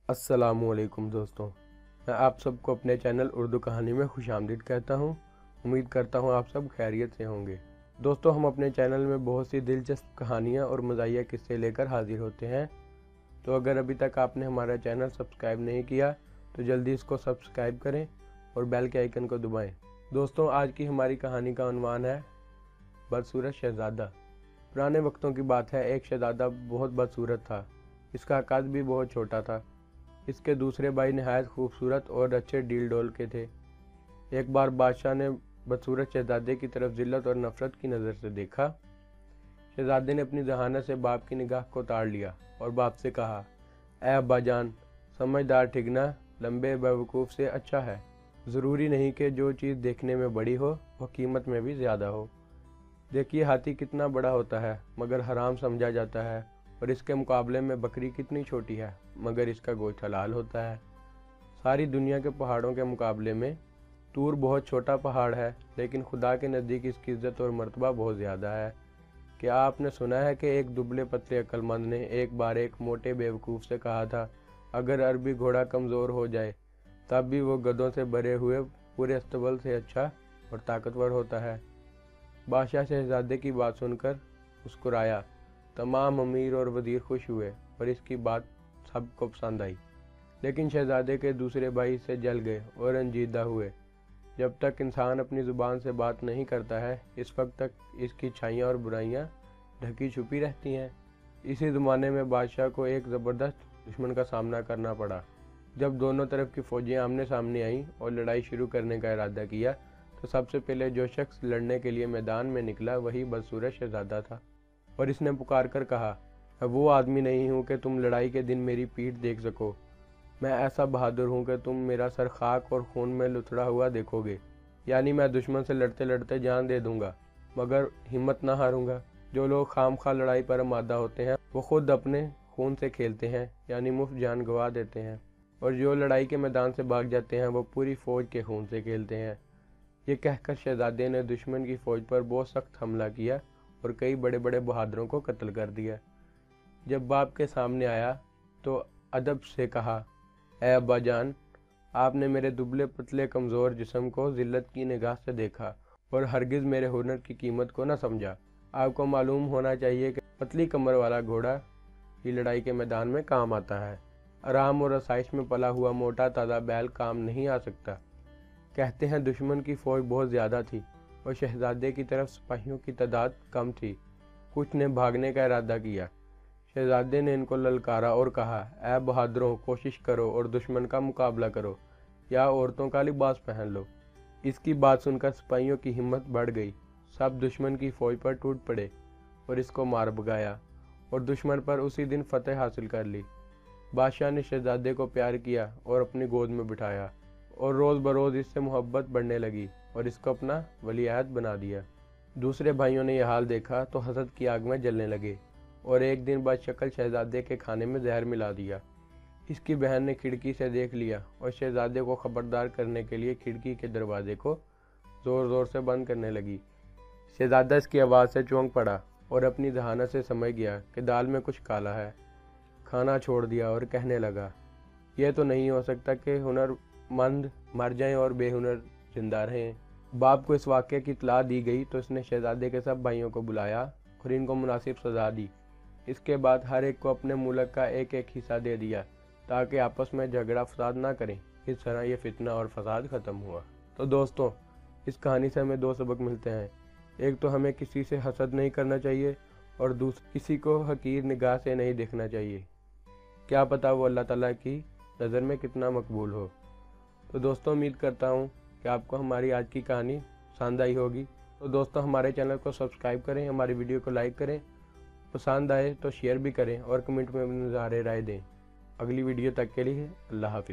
अस्सलामुअलैकुम दोस्तों, मैं आप सबको अपने चैनल उर्दू कहानी में खुश आमदीद कहता हूँ। उम्मीद करता हूँ आप सब खैरियत से होंगे। दोस्तों, हम अपने चैनल में बहुत सी दिलचस्प कहानियाँ और मज़ाहिया किस्से लेकर हाजिर होते हैं। तो अगर अभी तक आपने हमारा चैनल सब्सक्राइब नहीं किया तो जल्दी इसको सब्सक्राइब करें और बेल के आइकन को दबाएँ। दोस्तों, आज की हमारी कहानी का उन्वान है बदसूरत शहज़ादा। पुराने वक्तों की बात है, एक शहज़ादा बहुत बदसूरत था। इसका कद भी बहुत छोटा था। इसके दूसरे भाई नहायत खूबसूरत और अच्छे डील डोल के थे। एक बार बादशाह ने बदसूरत शहजादे की तरफ जिल्लत और नफरत की नज़र से देखा। शहजादे ने अपनी जहानत से बाप की निगाह को ताड़ लिया और बाप से कहा, ऐ अब्बा जान, समझदार ठिगना लंबे बेवकूफ़ से अच्छा है। ज़रूरी नहीं कि जो चीज़ देखने में बड़ी हो वह कीमत में भी ज़्यादा हो। देखिए, हाथी कितना बड़ा होता है मगर हराम समझा जाता है, और इसके मुकाबले में बकरी कितनी छोटी है मगर इसका गोश्त हलाल होता है। सारी दुनिया के पहाड़ों के मुकाबले में तूर बहुत छोटा पहाड़ है, लेकिन खुदा के नज़दीक इसकी इज्जत और मर्तबा बहुत ज़्यादा है। क्या आपने सुना है कि एक दुबले पतले अक्लमंद ने एक बार एक मोटे बेवकूफ़ से कहा था, अगर अरबी घोड़ा कमज़ोर हो जाए तब भी वो गधों से भरे हुए पूरे अस्तबल से अच्छा और ताकतवर होता है। बादशाह शहजादे की बात सुनकर मुस्कुराया। तमाम अमीर और वज़ीर खुश हुए और इसकी बात सबको पसंद आई, लेकिन शहजादे के दूसरे भाई इससे जल गए और रंजीदा हुए। जब तक इंसान अपनी ज़ुबान से बात नहीं करता है, इस वक्त तक इसकी अच्छाइयाँ और बुराइयाँ ढकी छुपी रहती हैं। इसी ज़माने में बादशाह को एक ज़बरदस्त दुश्मन का सामना करना पड़ा। जब दोनों तरफ की फ़ौजें आमने सामने आईं और लड़ाई शुरू करने का इरादा किया, तो सबसे पहले जो शख्स लड़ने के लिए मैदान में निकला वही बदसूरत शहजादा था, और इसने पुकार कर कहा, मैं वो आदमी नहीं हूँ कि तुम लड़ाई के दिन मेरी पीठ देख सको। मैं ऐसा बहादुर हूँ कि तुम मेरा सर खाक और खून में लुथड़ा हुआ देखोगे। यानी मैं दुश्मन से लड़ते लड़ते जान दे दूंगा मगर हिम्मत ना हारूंगा। जो लोग खामखा लड़ाई पर आमादा होते हैं वो खुद अपने खून से खेलते हैं, यानी मुफ्त जान गंवा देते हैं, और जो लड़ाई के मैदान से भाग जाते हैं वो पूरी फ़ौज के खून से खेलते हैं। ये कहकर शहजादे ने दुश्मन की फ़ौज पर बहुत सख्त हमला किया और कई बड़े बड़े बहादुरों को कत्ल कर दिया। जब बाप के सामने आया तो अदब से कहा, ऐ अब्बा जान, आपने मेरे दुबले पतले कमज़ोर जिस्म को ज़िल्लत की निगाह से देखा और हरगिज़ मेरे हुनर की कीमत को न समझा। आपको मालूम होना चाहिए कि पतली कमर वाला घोड़ा ही लड़ाई के मैदान में काम आता है। आराम और आसाइश में पला हुआ मोटा ताज़ा बैल काम नहीं आ सकता। कहते हैं दुश्मन की फ़ौज बहुत ज़्यादा थी और शहजादे की तरफ सिपाहियों की तादाद कम थी। कुछ ने भागने का इरादा किया। शहजादे ने इनको ललकारा और कहा, ऐ बहादुरों, कोशिश करो और दुश्मन का मुकाबला करो या औरतों का लिबास पहन लो। इसकी बात सुनकर सिपाहियों की हिम्मत बढ़ गई। सब दुश्मन की फ़ौज पर टूट पड़े और इसको मार भगाया और दुश्मन पर उसी दिन फतेह हासिल कर ली। बादशाह ने शहजादे को प्यार किया और अपनी गोद में बिठाया, और रोज़ बरोज़ इससे मोहब्बत बढ़ने लगी और इसको अपना वलीअहद बना दिया। दूसरे भाइयों ने यह हाल देखा तो हसद की आग में जलने लगे और एक दिन बाद शक्ल शहजादे के खाने में जहर मिला दिया। इसकी बहन ने खिड़की से देख लिया और शहजादे को खबरदार करने के लिए खिड़की के दरवाजे को ज़ोर ज़ोर से बंद करने लगी। शहजादा इसकी आवाज़ से चौंक पड़ा और अपनी जहानत से समझ गया कि दाल में कुछ काला है। खाना छोड़ दिया और कहने लगा, यह तो नहीं हो सकता कि हुनरमंद मर जाएं और बेहुनर जिंदा रहें। बाप को इस वाक़े की इत्तला दी गई तो इसने शहजादे के सब भाइयों को बुलाया और इनको मुनासिब सज़ा दी। इसके बाद हर एक को अपने मुल्क का एक एक हिस्सा दे दिया ताकि आपस में झगड़ा फसाद ना करें। इस तरह ये फितना और फसाद ख़त्म हुआ। तो दोस्तों, इस कहानी से हमें दो सबक मिलते हैं। एक तो हमें किसी से हसद नहीं करना चाहिए और दूसरा किसी को हकीर निगाह से नहीं देखना चाहिए। क्या पता वो अल्लाह ताला की नज़र में कितना मकबूल हो। तो दोस्तों, उम्मीद करता हूँ कि आपको हमारी आज की कहानी पसंद आई होगी। तो दोस्तों, हमारे चैनल को सब्सक्राइब करें, हमारी वीडियो को लाइक करें, पसंद आए तो शेयर भी करें और कमेंट में अपने नज़ारे राय दें। अगली वीडियो तक के लिए अल्लाह हाफिज़।